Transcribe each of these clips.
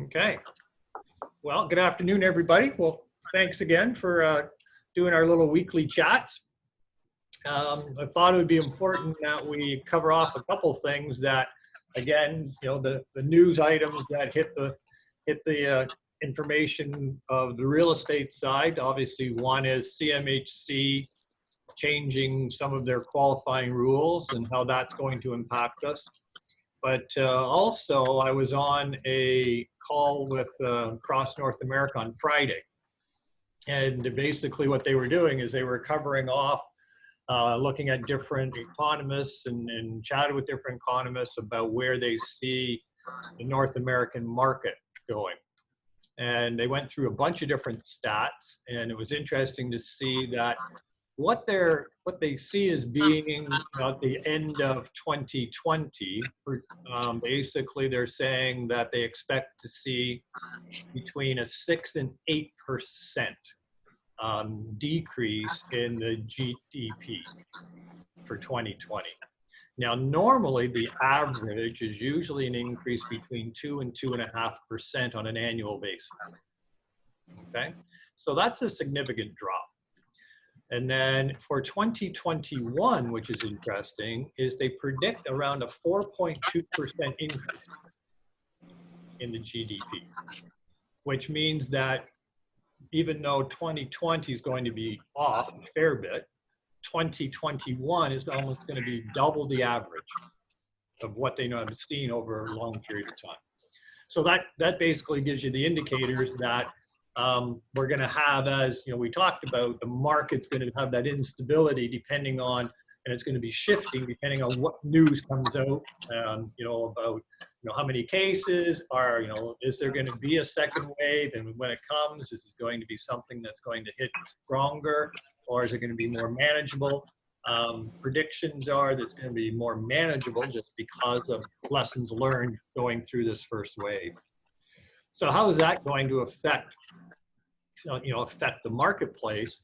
Okay. Well, good afternoon, everybody. Well, thanks again for doing our little weekly chats. I thought it would be important that we cover off a couple things that, again, the news items that hit the information of the real estate side. Obviously, one is CMHC changing some of their qualifying rules and how that's going to impact us. But also, I was on a call with Cross North America on Friday. And basically what they were doing is they were covering off, looking at different economists and chatted with different economists about where they see the North American market going. And they went through a bunch of different stats, and it was interesting to see that what they see as being at the end of 2020, basically they're saying that they expect to see between a 6 and 8% decrease in the GDP for 2020. Now, normally the average is usually an increase between 2 and 2.5% on an annual basis. Okay, so that's a significant drop. And then for 2021, which is interesting, is they predict around a 4.2% increase in the GDP, which means that even though 2020 is going to be off a fair bit, 2021 is almost going to be double the average of what they know have seen over a long period of time. So that basically gives you the indicators that we're going to have, as we talked about, the market's going to have that instability depending on, and it's going to be shifting depending on what news comes out, about how many cases are, is there going to be a second wave, and when it comes, is it going to be something that's going to hit stronger, or is it going to be more manageable? Predictions are that it's going to be more manageable just because of lessons learned going through this first wave. So how is that going to affect the marketplace?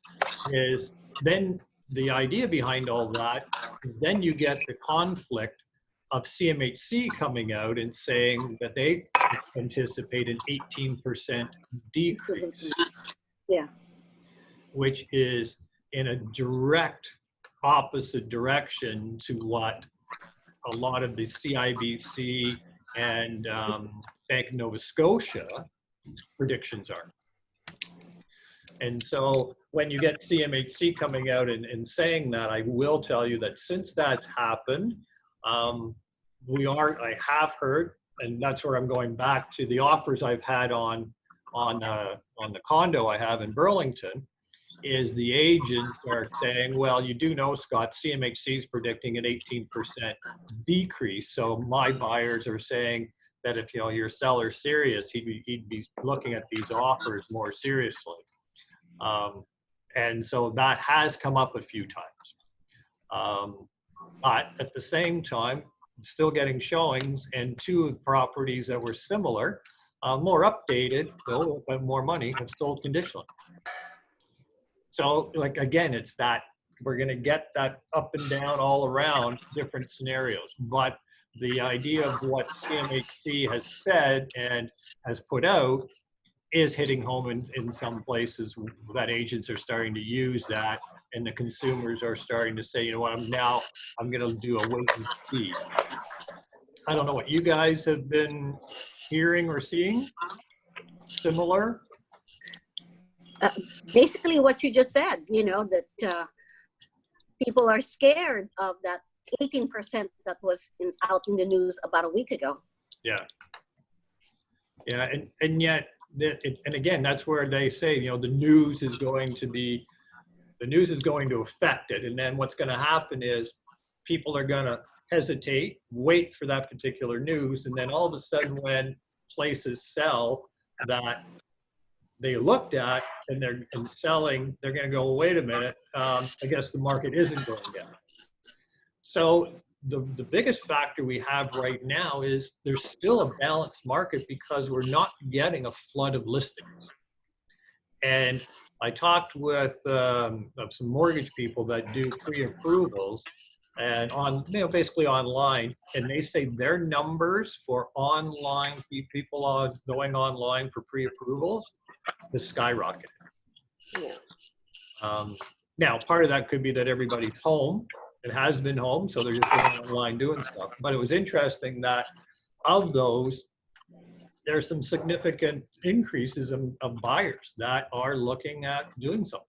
Is then the idea behind all that is then you get the conflict of CMHC coming out and saying that they anticipate an 18% decrease, yeah, which is in a direct opposite direction to what a lot of the CIBC and Bank of Nova Scotia predictions are. And so when you get CMHC coming out and saying that, I will tell you that since that's happened, I have heard, and that's where I'm going back to the offers I've had on the condo I have in Burlington, is the agents are saying, well, you do know, Scott, CMHC is predicting an 18% decrease. So my buyers are saying that if your seller's serious, he'd be looking at these offers more seriously. And so that has come up a few times. But at the same time, still getting showings, and two properties that were similar, more updated, though, but more money, have sold conditionally. So, again, it's that we're going to get that up and down all around different scenarios. But the idea of what CMHC has said and has put out is hitting home in some places that agents are starting to use that, and the consumers are starting to say, I'm going to do a wait and see. I don't know what you guys have been hearing or seeing similar. Basically what you just said, that people are scared of that 18% that was out in the news about a week ago. Yeah, and yet, and again, that's where they say, the news is going to affect it. And then what's going to happen is people are going to hesitate, wait for that particular news. And then all of a sudden when places sell that they looked at and they're selling, they're going to go, well, wait a minute, I guess the market isn't going down. So the biggest factor we have right now is there's still a balanced market because we're not getting a flood of listings. And I talked with some mortgage people that do pre-approvals, and on, basically online, and they say their numbers for online people going online for pre-approvals is skyrocketed. Yeah. Now, part of that could be that everybody's home. It has been home, so they're just going online doing stuff. But it was interesting that of those, there are some significant increases of buyers that are looking at doing something.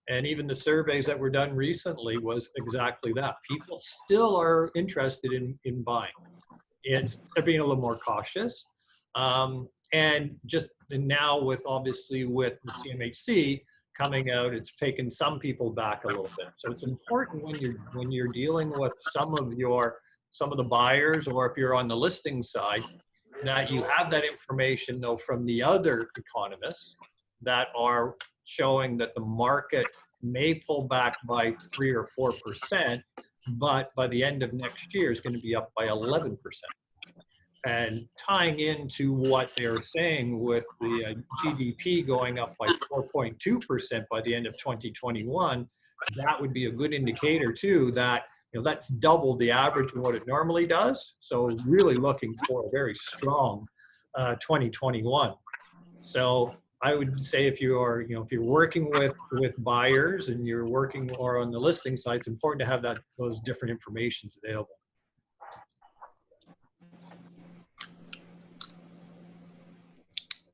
And even the surveys that were done recently was exactly that. People still are interested in buying. They're being a little more cautious. And just now obviously with the CMHC coming out, it's taken some people back a little bit. So it's important when you're dealing with some of the buyers, or if you're on the listing side, that you have that information though from the other economists that are showing that the market may pull back by 3 or 4%, but by the end of next year is going to be up by 11%. And tying into what they're saying with the GDP going up by 4.2% by the end of 2021, that would be a good indicator too that that's double the average of what it normally does. So really looking for a very strong 2021. So I would say if you're working with buyers and you're working more on the listing side, it's important to have those different informations available.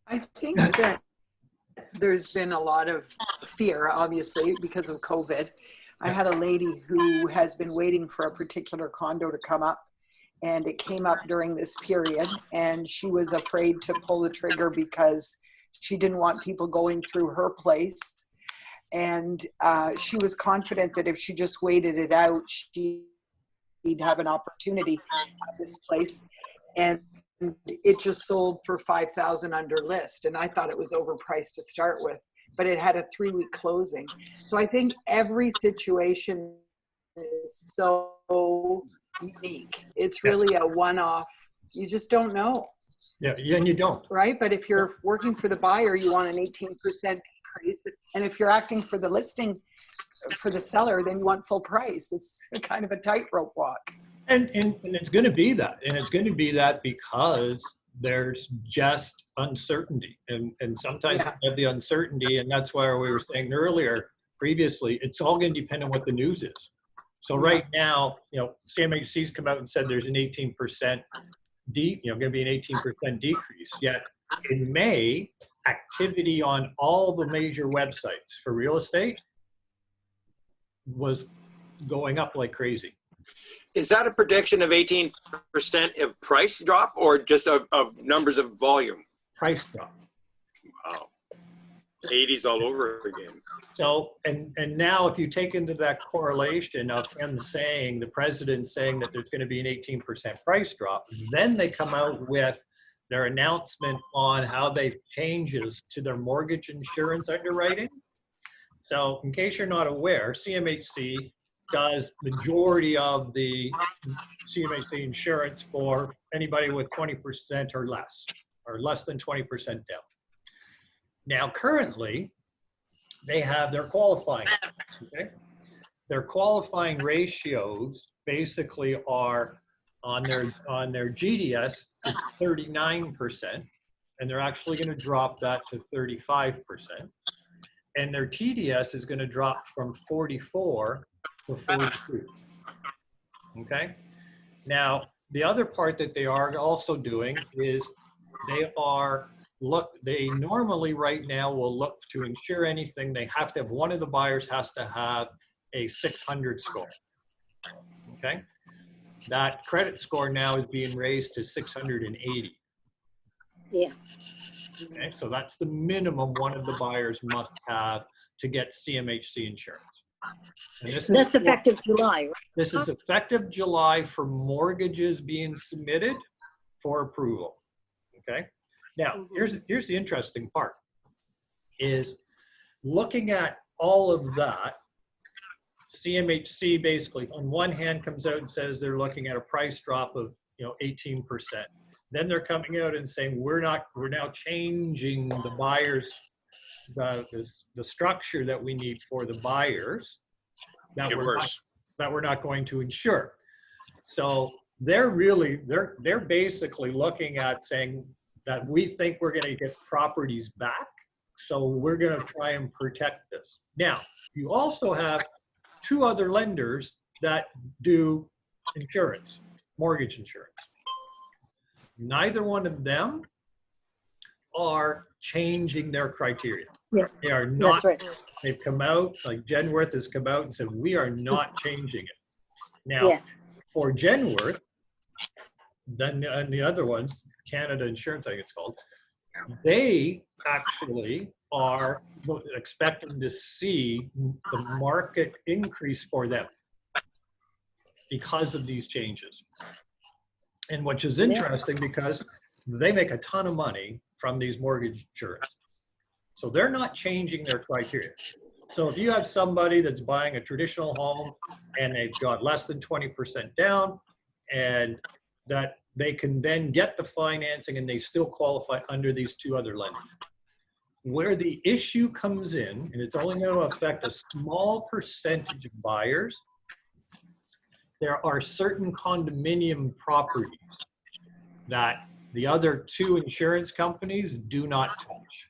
I think that there's been a lot of fear, obviously, because of COVID. I had a lady who has been waiting for a particular condo to come up, and it came up during this period, and she was afraid to pull the trigger because she didn't want people going through her place. And she was confident that if she just waited it out, she'd have an opportunity at this place. And it just sold for $5,000 under list, and I thought it was overpriced to start with, but it had a 3-week closing. So I think every situation is so unique. It's really a one-off. You just don't know. Yeah, and you don't. Right? But if you're working for the buyer, you want an 18% increase. And if you're acting for the listing, for the seller, then you want full price. It's kind of a tightrope walk. And it's going to be that. And it's going to be that because there's just uncertainty. And sometimes you have the uncertainty. And that's why we were saying earlier, previously, it's all going to depend on what the news is. So right now, CMHC's come out and said there's an 18% going to be an 18% decrease. Yet in May, activity on all the major websites for real estate was going up like crazy. Is that a prediction of 18% of price drop or just of numbers of volume? Price drop. Wow. 80s all over again. So, and now if you take into that correlation of him saying, the president saying that there's going to be an 18% price drop, then they come out with their announcement on how they changes to their mortgage insurance underwriting. So in case you're not aware, CMHC does majority of the CMHC insurance for anybody with 20% or less than 20% down. Now, currently, they have their qualifying. Okay? Their qualifying ratios basically are on their GDS, it's 39%, and they're actually going to drop that to 35%. And their TDS is going to drop from 44 to 42. Okay? Now, the other part that they are also doing is they normally right now will look to insure anything. They have to have, one of the buyers has to have a 600 score. Okay? That credit score now is being raised to 680. Yeah. Okay, so that's the minimum one of the buyers must have to get CMHC insurance. That's effective July, right? This is effective July for mortgages being submitted for approval. Okay. Now, here's the interesting part is looking at all of that. CMHC basically on one hand comes out and says they're looking at a price drop of 18%. Then they're coming out and saying we're now changing the buyers, the structure that we need for the buyers. That that we're not going to insure. So they're basically looking at saying that we think we're going to get properties back. So we're going to try and protect this. Now, you also have two other lenders that do insurance, mortgage insurance. Neither one of them are changing their criteria. Yeah. They are not. That's right. They've come out, like Genworth has come out and said, we are not changing it. Now, Yeah. for Genworth, then and the other ones, Canada Insurance, I think it's called, they actually are expecting to see the market increase for them because of these changes. And which is interesting because they make a ton of money from these mortgage insurance. So they're not changing their criteria. So if you have somebody that's buying a traditional home and they've got less than 20% down, and that they can then get the financing and they still qualify under these two other lenders. Where the issue comes in, and it's only going to affect a small percentage of buyers, there are certain condominium properties that the other two insurance companies do not touch.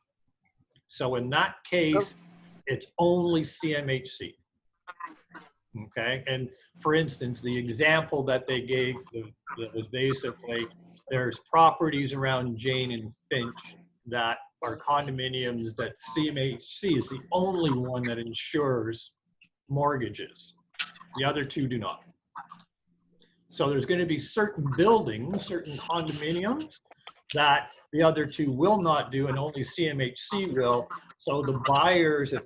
So in that case, it's only CMHC. Okay, and for instance, the example that they gave that was basically there's properties around Jane and Finch that are condominiums that CMHC is the only one that insures mortgages. The other two do not. So there's going to be certain buildings, certain condominiums that the other two will not do, and only CMHC will. So the buyers, if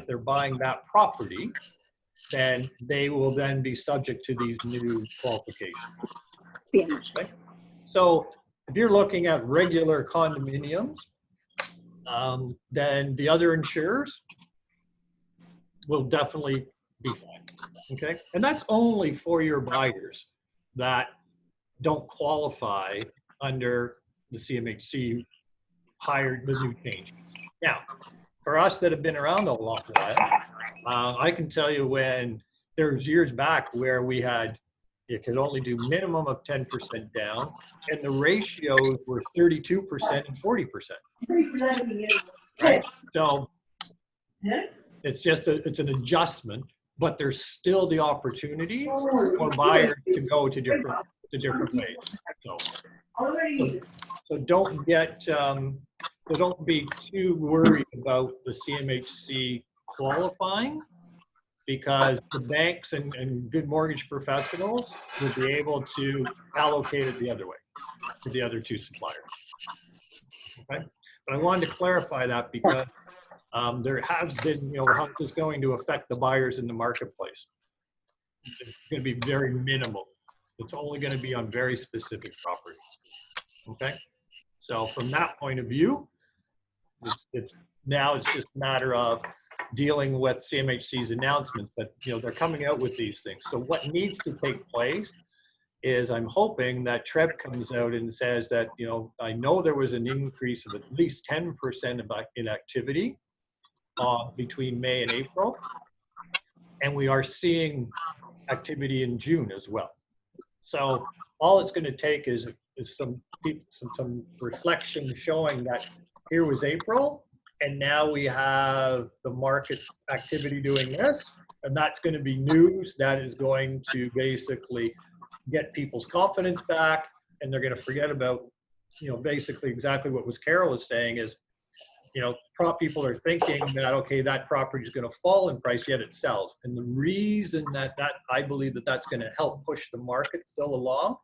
they're buying that property, then they will then be subject to these new qualifications. Yeah. Okay? So if you're looking at regular condominiums, then the other insurers will definitely be fine. Okay, and that's only for your buyers that don't qualify under the CMHC hired the new change. Now, for us that have been around a long while, I can tell you when there's years back where we had, you could only do minimum of 10% down, and the ratios were 32% and 40%. Right? So it's just it's an adjustment, but there's still the opportunity for buyers to go to different ways. So don't get so don't be too worried about the CMHC qualifying, because the banks and good mortgage professionals will be able to allocate it the other way to the other two suppliers. Okay, but I wanted to clarify that because there has been, how this is going to affect the buyers in the marketplace. It's going to be very minimal. It's only going to be on very specific properties. Okay, so from that point of view, now it's just a matter of dealing with CMHC's announcements, but they're coming out with these things. So what needs to take place is, I'm hoping that TREB comes out and says that, I know there was an increase of at least 10% in activity between May and April, and we are seeing activity in June as well. So all it's going to take is some reflection showing that here was April, and now we have the market activity doing this, and that's going to be news that is going to basically get people's confidence back, and they're going to forget about, basically exactly what Carol was saying is, people are thinking that, okay, that property is going to fall in price, yet it sells. And the reason that I believe that's going to help push the market still along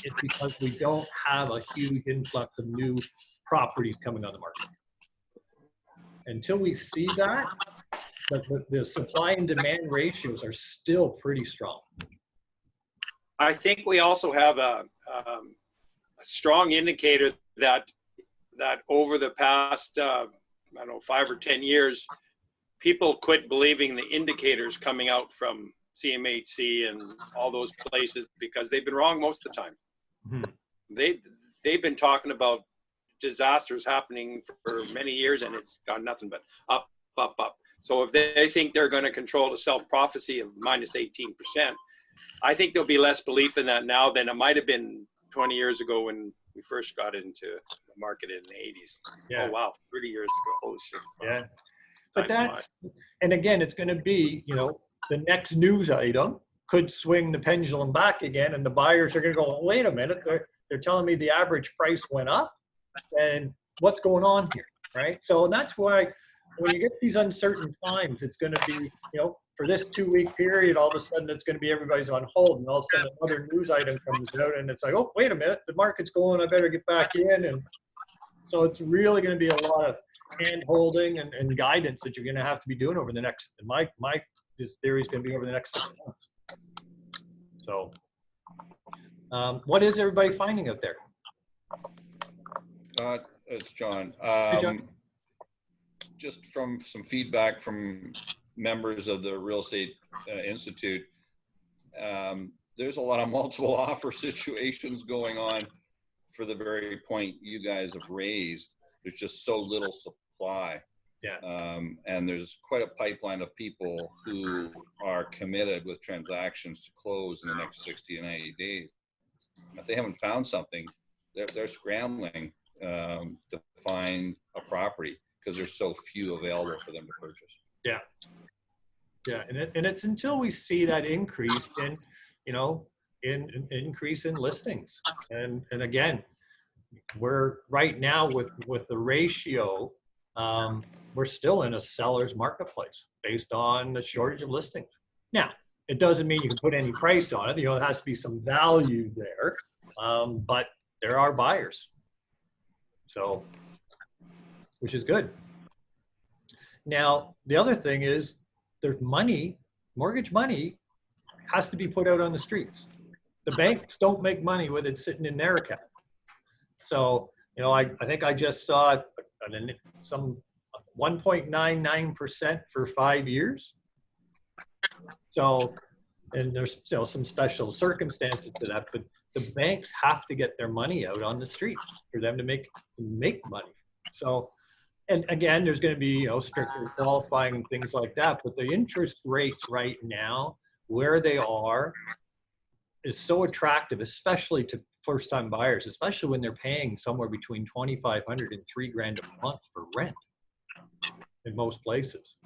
is because we don't have a huge influx of new properties coming on the market. Until we see that, the supply and demand ratios are still pretty strong. I think we also have a strong indicator that over the past, 5 or 10 years, people quit believing the indicators coming out from CMHC and all those places, because they've been wrong most of the time. Mm-hmm. They've been talking about disasters happening for many years, and it's got nothing but up, up, up. So if they think they're going to control the self-prophecy of minus 18%, I think there'll be less belief in that now than it might have been 20 years ago when we first got into the market in the 80s. Yeah. Oh, wow, 30 years ago. Holy shit. Wow. Yeah. But Time that's, and again, it's going to be, you know, the next news item could swing the pendulum back again, and the buyers are going to go, wait a minute, they're telling me the average price went up, and what's going on here, right? So that's why when you get these uncertain times, it's going to be, you know, for this 2-week period, all of a sudden it's going to be everybody's on hold, and all of a sudden another news item comes out, and it's like, oh, wait a minute, the market's going, I better get back in. And so it's really going to be a lot of hand holding and guidance that you're going to have to be doing over the next, this theory is going to be over the next 6 months. So what is everybody finding out there? It's John. Hey, John. Just from some feedback from members of the Real Estate Institute, there's a lot of multiple offer situations going on for the very point you guys have raised. There's just so little supply. Yeah. And there's quite a pipeline of people who are committed with transactions to close in the next 60 to 90 days. If they haven't found something, they're scrambling to find a property because there's so few available for them to purchase. Yeah. Yeah. And it's until we see that increase in, you know, in increase in listings. And again, we're right now with the ratio, we're still in a seller's marketplace based on the shortage of listings. Now, it doesn't mean you can put any price on it. You know, there has to be some value there, but there are buyers. So, which is good. Now, the other thing is there's money, mortgage money has to be put out on the streets. The banks don't make money with it sitting in their account. So, you know, I think I just saw some 1.99% for 5 years. So, and there's, you know, some special circumstances to that, but the banks have to get their money out on the street for them to make money. So, and again, there's going to be, you know, stricter qualifying and things like that, but the interest rates right now, where they are, is so attractive, especially to first-time buyers, especially when they're paying somewhere between $2,500 and $3,000 a month for rent in most places.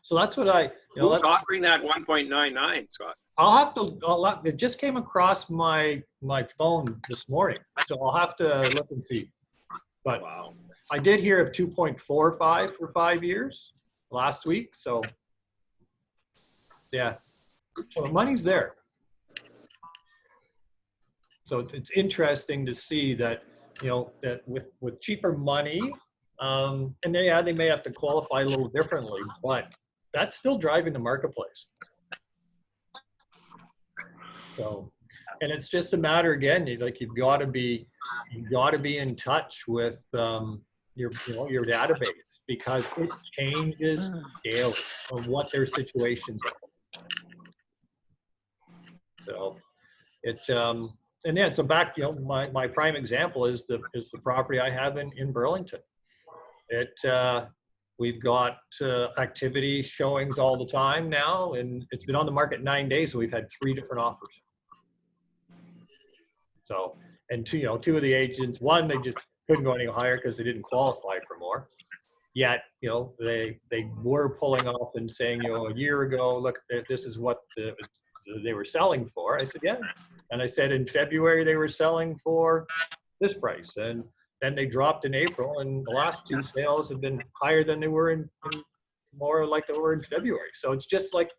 So that's what I, you know, who's offering that 1.99, Scott? it just came across my phone this morning, so I'll have to look and see. But Wow. I did hear of 2.45 for 5 years last week. So yeah, so the money's there. So it's interesting to see that, you know, that with cheaper money, and yeah, they may have to qualify a little differently, but that's still driving the marketplace. So, and it's just a matter, again, you've got to be in touch with your database, because it changes daily on what their situations are. So and then so back, you know, my prime example is the property I have in Burlington. We've got activity showings all the time now, and it's been on the market 9 days, so we've had 3 different offers. So, and two of the agents, one, they just couldn't go any higher because they didn't qualify for more. Yet, you know, they were pulling off and saying, you know, a year ago, look, this is what they were selling for. I said, yeah. And I said in February they were selling for this price, and then they dropped in April, and the last 2 sales have been higher than they were in more like they were in February. So it's just like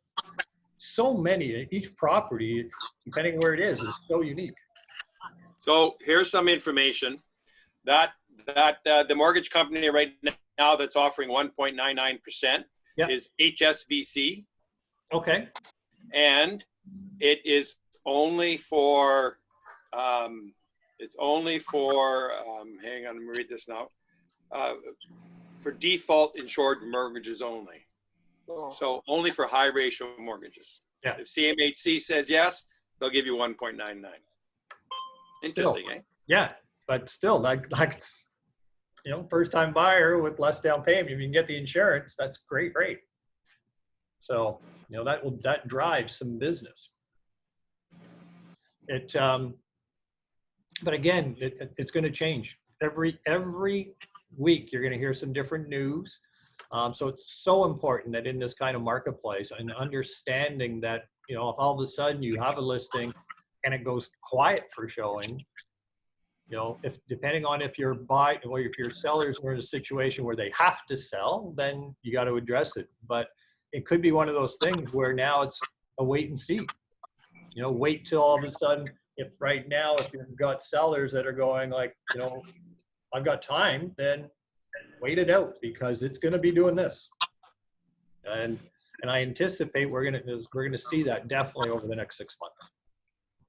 so many, each property, depending where it is so unique. So here's some information that the mortgage company right now that's offering 1.99% Yep. is HSBC. Okay. And it is only for, hang on, let me read this now. For default insured mortgages only. Oh. So only for high ratio mortgages. Yeah. If CMHC says yes, they'll give you 1.99. Interesting, eh? Yeah, but still, like first time buyer with less down payment, if you can get the insurance, that's great. So, that drives some business. But again, it's going to change every week. You're going to hear some different news. So it's so important that in this kind of marketplace, and understanding that, if all of a sudden you have a listing and it goes quiet for showing, if depending on if your buy or if your sellers are in a situation where they have to sell, then you got to address it. But it could be one of those things where now it's a wait and see. Wait till all of a sudden, if right now, if you've got sellers that are going like, I've got time, then wait it out, because it's going to be doing this. And I anticipate we're going to see that definitely over the next 6 months.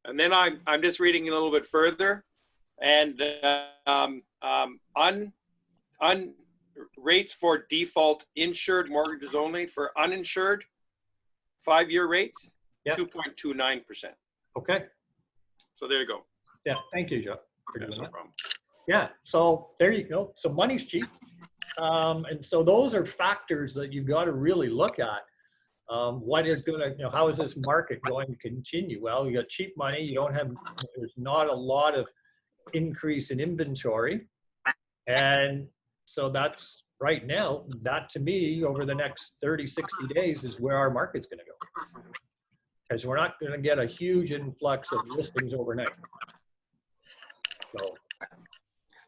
And then I'm just reading a little bit further, and rates for default insured mortgages only, for uninsured 5-year rates, Yep. 2.29%. Okay. So there you go. Yeah. Thank you, Joe, for Yeah, doing no that. problem. Yeah. So there you go. So money's cheap. And so those are factors that you've got to really look at. What is going to, how is this market going to continue? Well, you got cheap money. You don't have, there's not a lot of increase in inventory. And so that's right now, that to me, over the next 30, 60 days is where our market's going to go. Because we're not going to get a huge influx of listings overnight.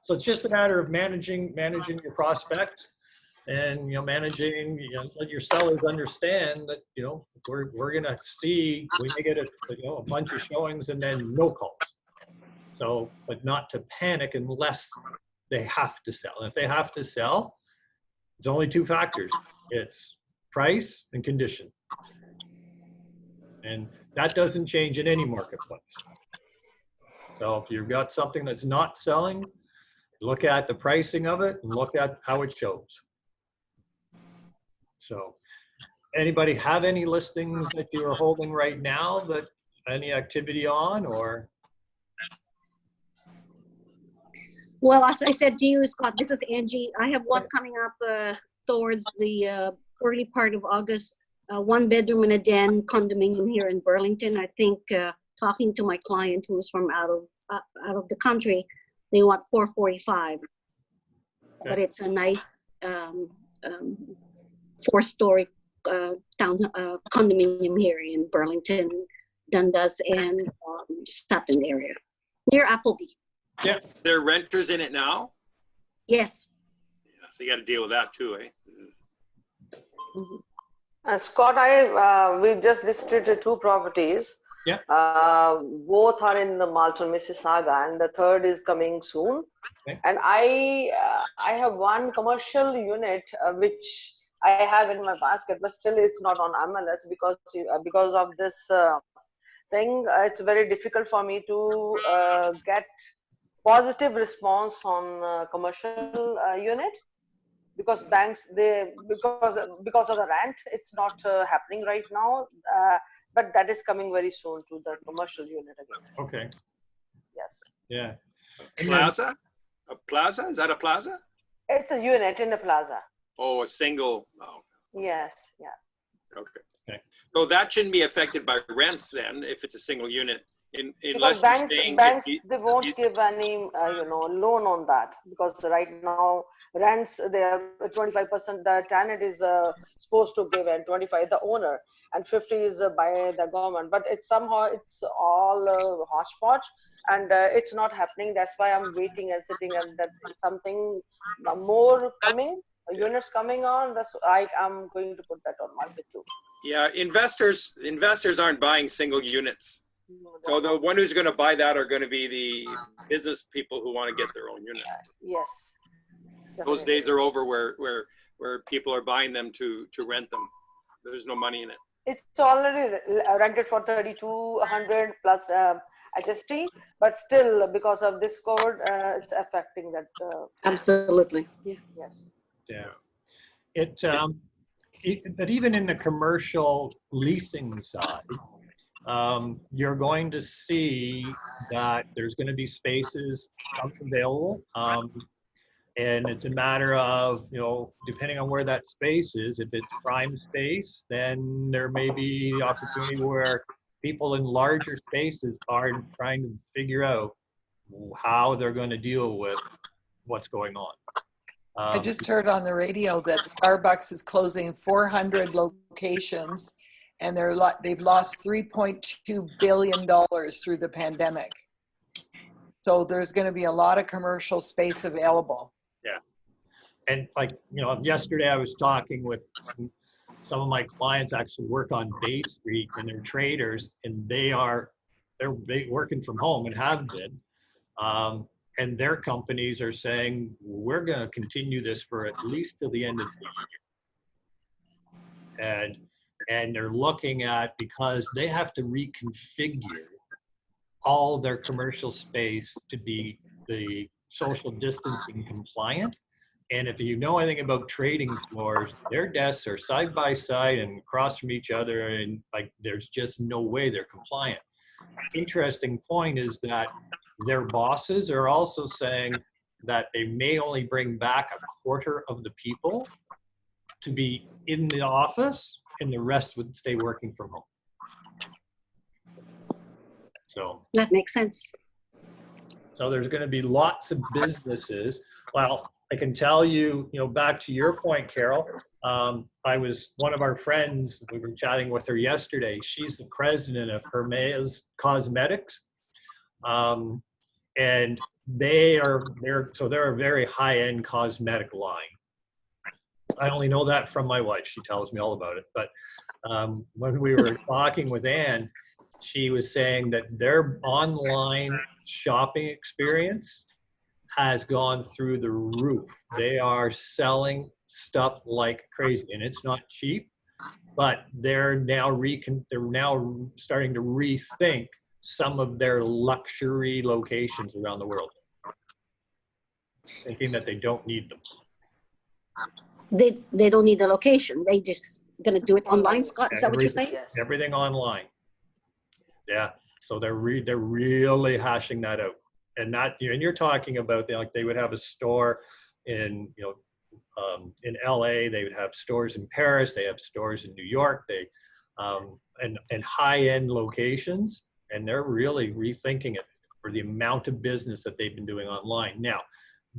So it's just a matter of managing your prospects, and managing, let your sellers understand that we're going to see, we may get a bunch of showings and then no calls. So, but not to panic unless they have to sell. And if they have to sell, it's only 2 factors. It's price and condition. And that doesn't change in any marketplace. So if you've got something that's not selling, look at the pricing of it and look at how it shows. So anybody have any listings that you are holding right now, that any activity on, or? Well, as I said to you, Scott, this is Angie. I have one coming up towards the early part of August. 1 bedroom and a den condominium here in Burlington. I think talking to my client who's from out of the country, they want 445. Okay. But it's a nice 4-story condominium here in Burlington, Dundas, and Sutton area, near Appleby. Yeah, there are renters in it now. Yes. Yeah, so you got to deal with that too, eh? Mm-hmm. Scott, we just listed 2 properties. Yeah. Both are in the Malton, Mississauga, and the third is coming soon. Okay. And I have one commercial unit which I have in my basket, but still it's not on MLS because of this thing. It's very difficult for me to get positive response on commercial unit. Because banks, because of the rent, it's not happening right now. But that is coming very soon to the commercial unit again. Okay. Yes. Yeah. Plaza? A plaza? Is that a plaza? It's a unit in a plaza. Oh, a single. Oh. Yes. Yeah. Okay. So that shouldn't be affected by rents then, if it's a single unit. Because banks they won't give any loan on that, because right now rents, they are 25%. The tenant is supposed to give, and 25 the owner, and 50 is by the government. But it's all hodgepodge, and it's not happening. That's why I'm waiting and sitting, and that something more coming, units coming on. That's I'm going to put that on market too. Yeah, investors aren't buying single units. So the one who's going to buy that are going to be the business people who want to get their own unit. Yes. Definitely. Those days are over where people are buying them to rent them. There's no money in it. It's already rented for 3,200 plus HST, but still because of this code, it's affecting that. Absolutely. Yeah. Yes. Yeah. But even in the commercial leasing side, you're going to see that there's going to be spaces available. And it's a matter of, depending on where that space is, if it's prime space, then there may be the opportunity where people in larger spaces are trying to figure out how they're going to deal with what's going on. I just heard on the radio that Starbucks is closing 400 locations, and they've lost $3.2 billion through the pandemic. So there's going to be a lot of commercial space available. Yeah. And yesterday I was talking with some of my clients actually work on Bay Street, and they're traders, and they're working from home and have been. And their companies are saying, we're going to continue this for at least till the end of the year. And they're looking at, because they have to reconfigure all their commercial space to be the social distancing compliant. And if you know anything about trading floors, their desks are side by side and across from each other, and there's just no way they're compliant. Interesting point is that their bosses are also saying that they may only bring back a quarter of the people to be in the office, and the rest would stay working from home. So That makes sense. So there's going to be lots of businesses. Well, I can tell you, back to your point, Carol, one of our friends, we were chatting with her yesterday. She's the president of Hermes Cosmetics. And they're a very high-end cosmetic line. I only know that from my wife. She tells me all about it. But when we were talking with Ann, she was saying that their online shopping experience has gone through the roof. They are selling stuff like crazy, and it's not cheap, but they're now starting to rethink some of their luxury locations around the world, thinking that they don't need them. They don't need the location. They just gonna do it online, Scott. Is that what you're saying? Yes. Everything online. Yeah. So they're really hashing that out. And and you're talking about they would have a store in LA, they would have stores in Paris, they have stores in New York, and high-end locations, and they're really rethinking it for the amount of business that they've been doing online. Now,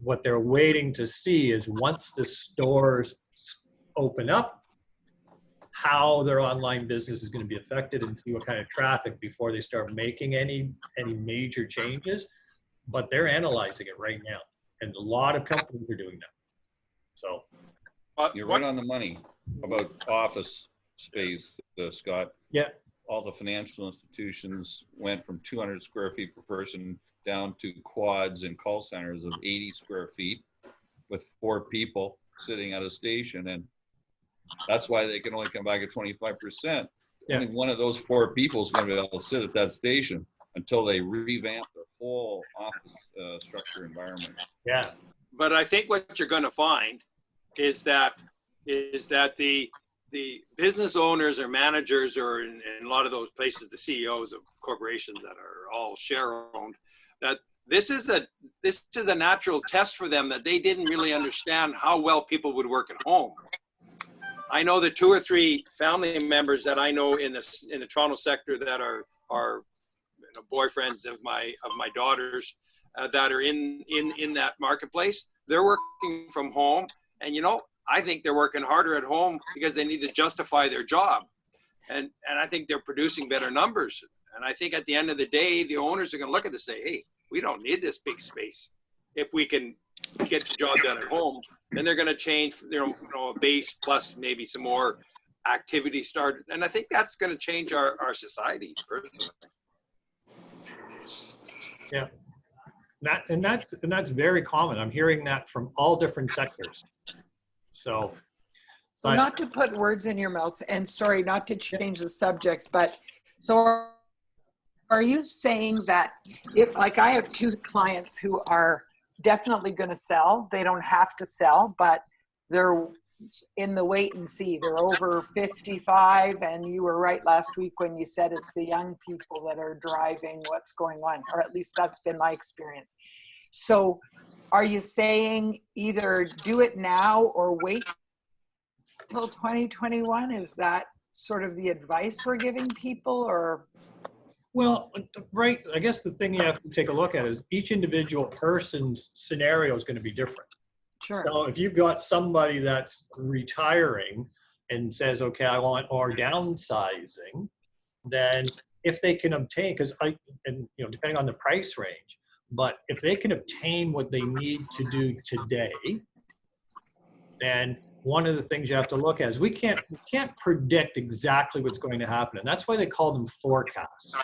what they're waiting to see is once the stores open up, how their online business is going to be affected, and see what kind of traffic before they start making any major changes. But they're analyzing it right now, and a lot of companies are doing that. So you're right on the money about office space, Scott. Yeah. All the financial institutions went from 200 square feet per person down to quads and call centers of 80 square feet with 4 people sitting at a station. And that's why they can only come back at 25%. Yeah. Only one of those 4 people is going to be able to sit at that station until they revamp their whole office structure environment. Yeah. But I think what you're going to find is that the business owners or managers, or in a lot of those places, the CEOs of corporations that are all share owned, that this is a natural test for them, that they didn't really understand how well people would work at home. I know the 2 or 3 family members that I know in the Toronto sector that are boyfriends of my daughters that are in that marketplace. They're working from home, and I think they're working harder at home because they need to justify their job, and I think they're producing better numbers. And I think at the end of the day, the owners are going to look at this and say, hey, we don't need this big space. If we can get the job done at home, then they're going to change, a base plus maybe some more activity started. And I think that's going to change our society personally. Yeah. That's very common. I'm hearing that from all different sectors. So not to put words in your mouth, and sorry, not to change the subject, but so are you saying that I have 2 clients who are definitely going to sell. They don't have to sell, but they're in the wait and see. They're over 55, and you were right last week when you said it's the young people that are driving what's going on, or at least that's been my experience. So are you saying either do it now or wait till 2021? Is that sort of the advice we're giving people, or? Well, right, I guess the thing you have to take a look at is each individual person's scenario is going to be different. Sure. So if you've got somebody that's retiring and says, okay, I want or downsizing, then if they can obtain, depending on the price range, but if they can obtain what they need to do today, then one of the things you have to look at is we can't predict exactly what's going to happen. And that's why they call them forecasts,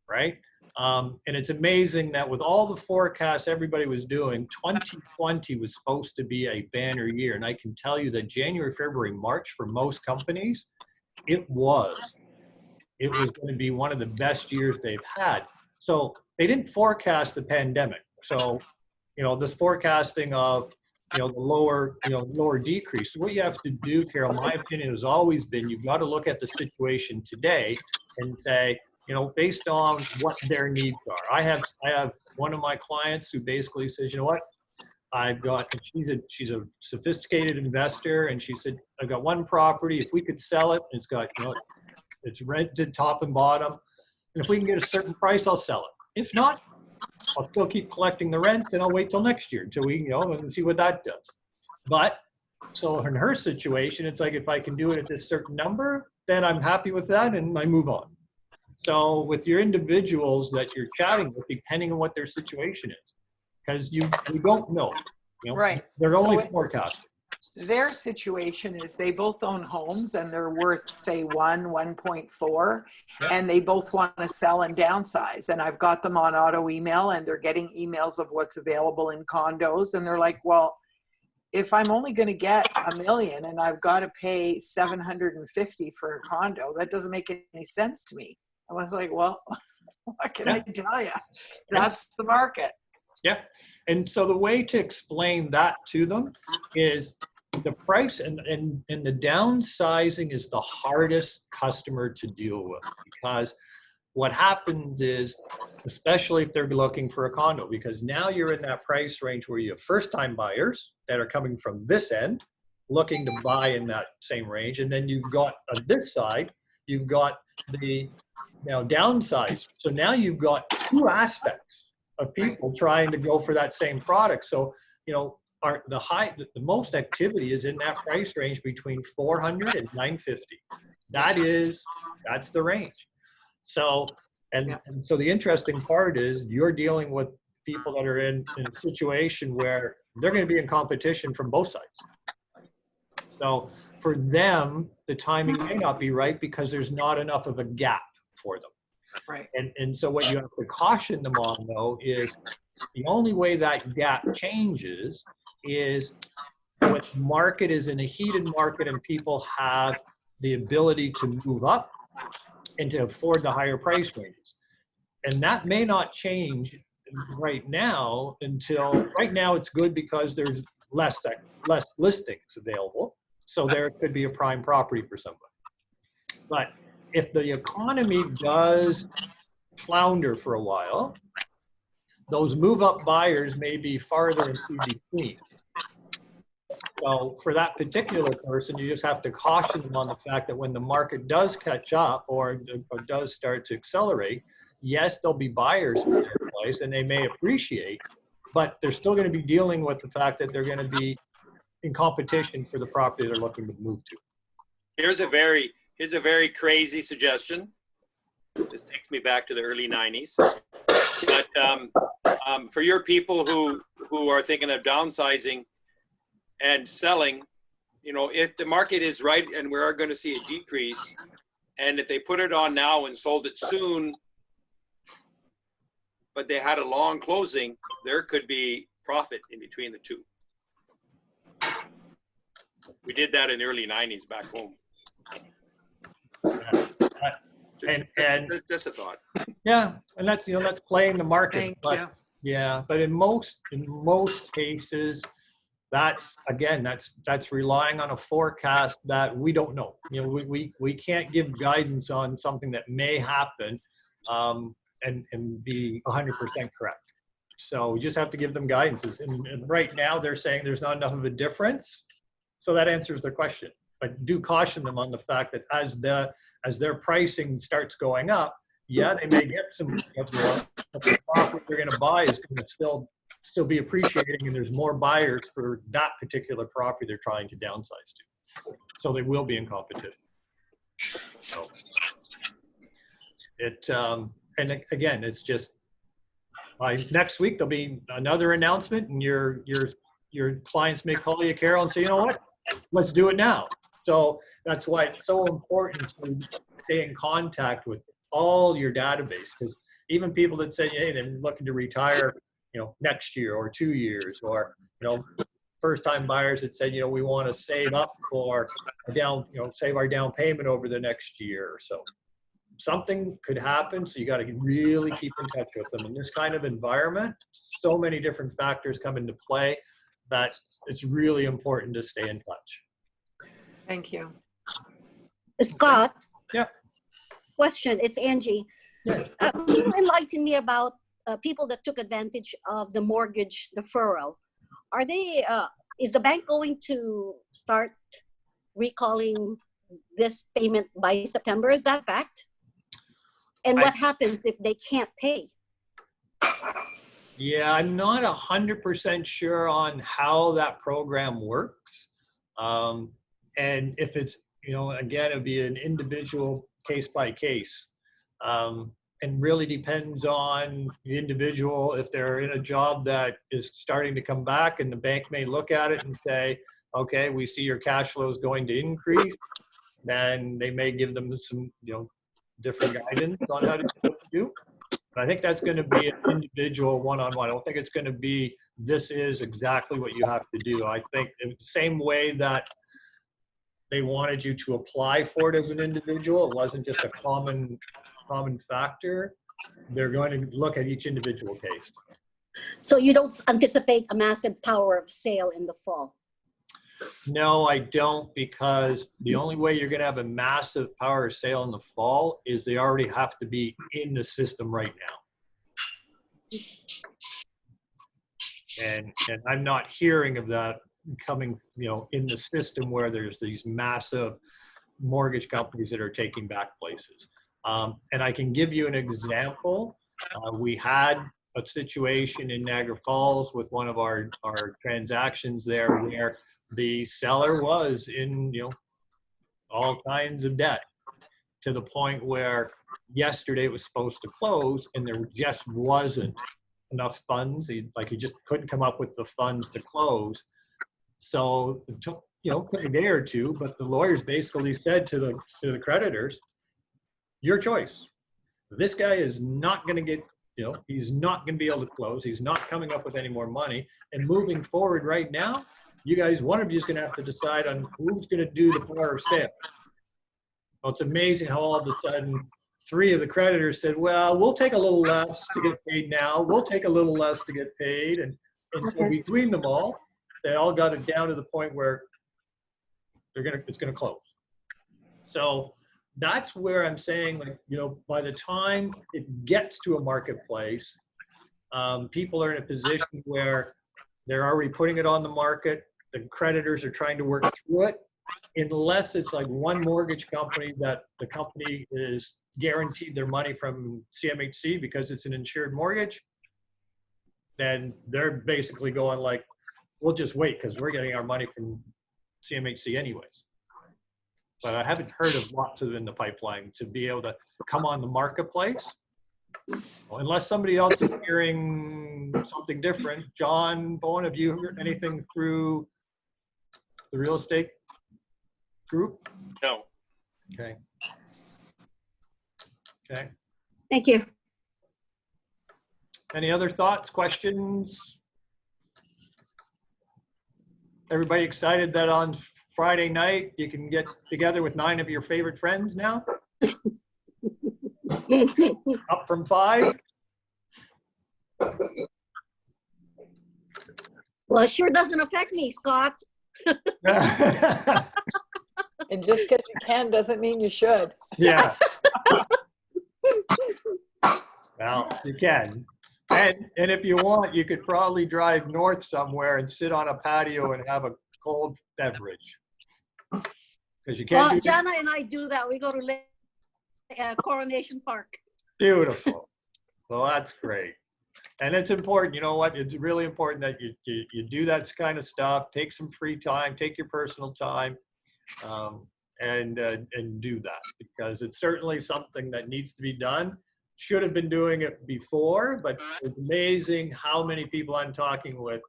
right? And it's amazing that with all the forecasts everybody was doing, 2020 was supposed to be a banner year. And I can tell you that January, February, March for most companies, it was going to be one of the best years they've had. So they didn't forecast the pandemic. So, this forecasting of, the lower decrease. So what you have to do, Carol, my opinion has always been, you've got to look at the situation today and say, based on what their needs are. I have one of my clients who basically says, you know what, she's a sophisticated investor, and she said, I've got one property. If we could sell it, it's got, it's rented top and bottom. And if we can get a certain price, I'll sell it. If not, I'll still keep collecting the rents, and I'll wait till next year until we, and see what that does. But so in her situation, it's like, if I can do it at this certain number, then I'm happy with that and I move on. So with your individuals that you're chatting with, depending on what their situation is, because you don't know, Right. They're only forecasting. Their situation is they both own homes and they're worth, say, 1.4, and they both want to sell and downsize. And I've got them on auto email, and they're getting emails of what's available in condos. And they're like, well, if I'm only going to get $1 million and I've got to pay $750 for a condo, that doesn't make any sense to me. I was like, well, what can I tell you? That's the market. Yeah. And so the way to explain that to them is the price and the downsizing is the hardest customer to deal with, because what happens is, especially if they're looking for a condo, because now you're in that price range where you have first-time buyers that are coming from this end looking to buy in that same range. And then you've got on this side, you've got the downsize. So now you've got two aspects of people trying to go for that same product. So, the most activity is in that price range between 400 and 950. That's the range. So, and so the interesting part is you're dealing with people that are in a situation where they're going to be in competition from both sides. So for them, the timing may not be right because there's not enough of a gap for them. Right. And so what you have to caution them on, though, is the only way that gap changes is when the market is in a heated market and people have the ability to move up and to afford the higher price ranges. And that may not change right now right now it's good because there's less listings available. So there could be a prime property for somebody. But if the economy does flounder for a while, those move-up buyers may be farther and few between. So for that particular person, you just have to caution them on the fact that when the market does catch up or does start to accelerate, yes, there'll be buyers in their place and they may appreciate, but they're still going to be dealing with the fact that they're going to be in competition for the property they're looking to move to. Here's a very crazy suggestion. This takes me back to the early 90s. But for your people who are thinking of downsizing and selling, if the market is right and we are going to see a decrease, and if they put it on now and sold it soon, but they had a long closing, there could be profit in between the two. We did that in the early 90s back home. And just a thought. Yeah, and that's that's playing the market. Thank but, you. Yeah, but in most cases, that's relying on a forecast that we don't know. We can't give guidance on something that may happen and be 100% correct. So we just have to give them guidances. And right now they're saying there's not enough of a difference. So that answers their question. But do caution them on the fact that as their pricing starts going up, yeah, they may get some more, but the property they're going to buy is going to still be appreciating, and there's more buyers for that particular property they're trying to downsize to. So they will be in competition. So and again, it's just by next week there'll be another announcement, and your clients may call you, Carol, and say, you know what, let's do it now. So that's why it's so important to stay in contact with all your database, because even people that say, hey, they're looking to retire, next year or 2 years, or first-time buyers that said, we want to save up for save our down payment over the next year or so. Something could happen, so you got to really keep in touch with them. In this kind of environment, so many different factors come into play that it's really important to stay in touch. Thank you. Scott? Yeah. Question, it's Angie. Yeah. Can you enlighten me about people that took advantage of the mortgage deferral? Are they, is the bank going to start recalling this payment by September? Is that fact? And what happens if they can't pay? Yeah, I'm not 100% sure on how that program works. And if it's, again, it'd be an individual case by case. And really depends on the individual. If they're in a job that is starting to come back, and the bank may look at it and say, okay, we see your cash flow is going to increase, then they may give them some, different guidance on how to do. But I think that's going to be an individual one-on-one. I don't think it's going to be, this is exactly what you have to do. I think in the same way that they wanted you to apply for it as an individual, it wasn't just a common factor. They're going to look at each individual case. So you don't anticipate a massive power of sale in the fall? No, I don't, because the only way you're going to have a massive power of sale in the fall is they already have to be in the system right now. And I'm not hearing of that coming, in the system where there's these massive mortgage companies that are taking back places. And I can give you an example. We had a situation in Niagara Falls with one of our transactions there where the seller was in, all kinds of debt, to the point where yesterday it was supposed to close and there just wasn't enough funds. He just couldn't come up with the funds to close. So it took, a day or two, but the lawyers basically said to the creditors, your choice. This guy is not going to get, he's not going to be able to close. He's not coming up with any more money. And moving forward right now, you guys, one of you is going to have to decide on who's going to do the power of sale. Well, it's amazing how all of a sudden 3 of the creditors said, well, we'll take a little less to get paid now. We'll take a little less to get paid. And so between them all, they all got it down to the point where it's going to close. So that's where I'm saying, by the time it gets to a marketplace, people are in a position where they're already putting it on the market. The creditors are trying to work through it. Unless it's like one mortgage company that the company is guaranteed their money from CMHC because it's an insured mortgage, then they're basically going like, we'll just wait because we're getting our money from CMHC anyways. But I haven't heard of lots of in the pipeline to be able to come on the marketplace. Well, unless somebody else is hearing something different. John Bowen, have you heard anything through the real estate group? No. Okay. Thank you. Any other thoughts, questions? Everybody excited that on Friday night you can get together with 9 of your favorite friends now? Up from 5? Well, it sure doesn't affect me, Scott. And just because you can doesn't mean you should. Yeah. Well, you can. And if you want, you could probably drive north somewhere and sit on a patio and have a cold beverage. Because you can't Well, do Jana and I do that. We go to Coronation Park. Beautiful. Well, that's great. And it's important, you know what? It's really important that you do that kind of stuff. Take some free time, take your personal time, and do that, because it's certainly something that needs to be done. Should have been doing it before, but it's amazing how many people I'm talking with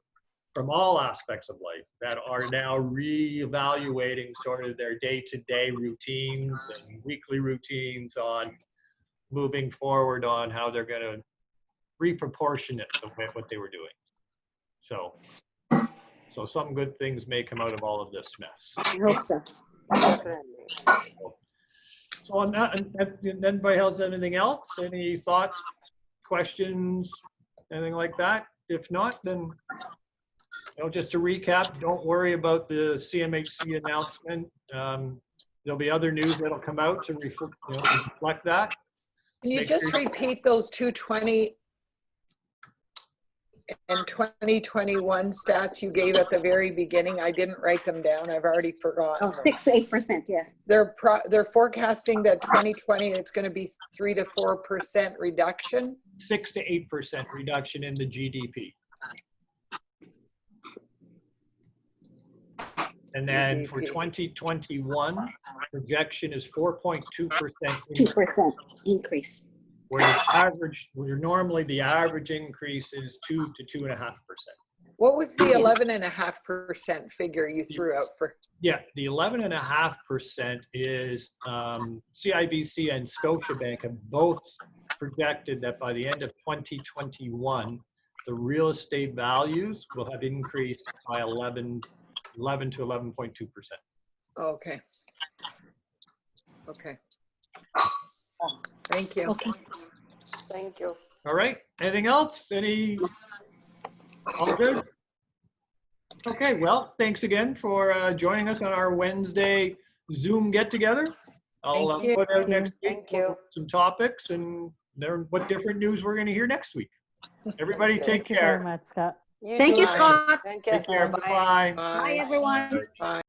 from all aspects of life that are now reevaluating sort of their day-to-day routines and weekly routines on moving forward on how they're going to reproportionate what they were doing. So some good things may come out of all of this mess. I hope so. Definitely. So on that, and anybody else have anything else? Any thoughts, questions, anything like that? If not, then, you know, just to recap, don't worry about the CMHC announcement. There'll be other news that'll come out to reflect that. Can you Make just sure- repeat those 220 and 2021 stats you gave at the very beginning? I didn't write them down. I've already forgotten. Oh, 6 to 8%, yeah. They're forecasting that 2020 it's going to be 3 to 4% reduction. 6 to 8% reduction in the GDP. And then for GDP. 2021, projection is 4.2%. 2% increase. Where normally the average increase is 2 to 2.5%. What was the 11.5% figure you threw out for? Yeah, the 11.5% is CIBC and Scotiabank have both projected that by the end of 2021, the real estate values will have increased by 11 to 11.2%. Okay. Okay. Thank you. Okay. Thank you. All right. Anything else? All good? Okay. Well, thanks again for joining us on our Wednesday Zoom get together. I'll Thank you. put out next week Thank you. some topics and what different news we're going to hear next week. Everybody take Thank you very care. much, Scott. Thank you, Bye. Scott. Thank you. Take care. Bye. Bye-bye. Bye, everyone. Bye.